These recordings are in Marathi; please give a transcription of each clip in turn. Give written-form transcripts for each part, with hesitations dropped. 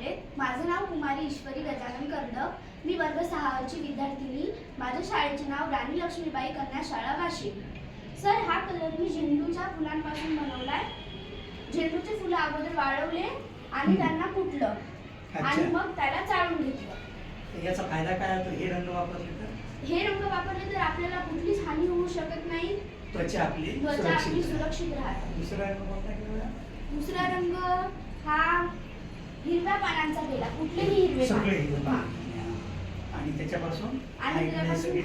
बोललेत। माझं नाव कुमारी ईश्वरी गजानन कर्दक। मी वर्ग 6 ची विद्यार्थिनी। माझ्या शाळेचे नाव राणी लक्ष्मीबाई कन्या शाळा वाशिम। सर, हा कलर मी झेंडूच्या फुलांपासून बनवलाय। झेंडूचे फुलं अगोदर वाळवले आणि त्यांना कुटलं आणि मग त्याला चाळून घेतलं। याचा फायदा काय होतो हे रंग वापरले तर? हे रंग वापरले तर आपल्याला कुठलीच हानी होऊ शकत नाही। त्वचा आपली सुरक्षित राहते। दुसरा रंग कोणता केला? दुसरा रंग हा हिरव्या पानांचा केला। कुठलेही हिरवे सगळे हिरवे पान आणि त्याच्यापासून हा एक नैसर्गिक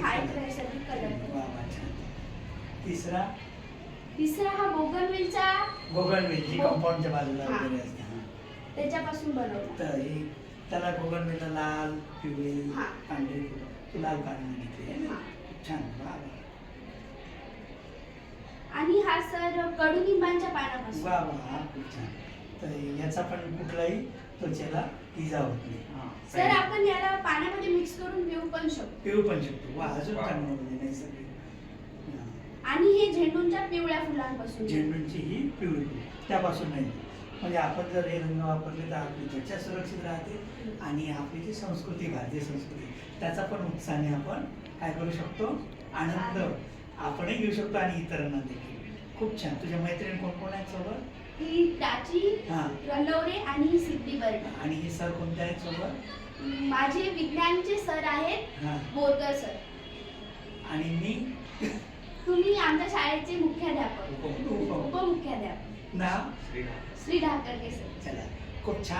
कलर। तिसरा हा बोगनवेल जी कंपाऊंडच्या बाजूला वगैरे असते त्याच्यापासून बनवला। तर हे त्याला बोगनवेलला लाल, पिवळे, पांढरे फुलं, लाल पानं घेतले। छान, वा वा। आणि हा सर कडुनिंबाच्या पानापासून। वा वा, खूप छान। तर याचा पण कुठलाही त्वचेला इजा होत नाही। सर, आपण याला पाण्यामध्ये मिक्स करून पिऊ पण शकतो। वा, अजून छान बनवले नैसर्गिक। आणि हे झेंडूच्या पिवळ्या फुलांपासून। झेंडूची ही पिवळी फुले त्यापासून नाही। म्हणजे आपण जर हे रंग वापरले तर आपली त्वचा सुरक्षित राहते आणि आपली जी संस्कृती, भारतीय संस्कृती, त्याचा पण उत्साहाने आपण काय करू शकतो, आनंद आपणही घेऊ शकतो आणि इतरांना देखील। खूप छान। तुझ्या मैत्रिणी कोण कोण आहेत सोबत? ही प्राची, रंगवरे आणि सिद्धी बर्डे। आणि हे सर कोणते आहेत सोबत? माझे विज्ञानचे सर आहेत बोरकर सर। आणि मी? तुम्ही आमच्या शाळेचे मुख्याध्यापक, उपमुख्याध्यापक। उपमुख्याध्यापक नाव? श्री ढाकरगे सर। चला, खूप छान।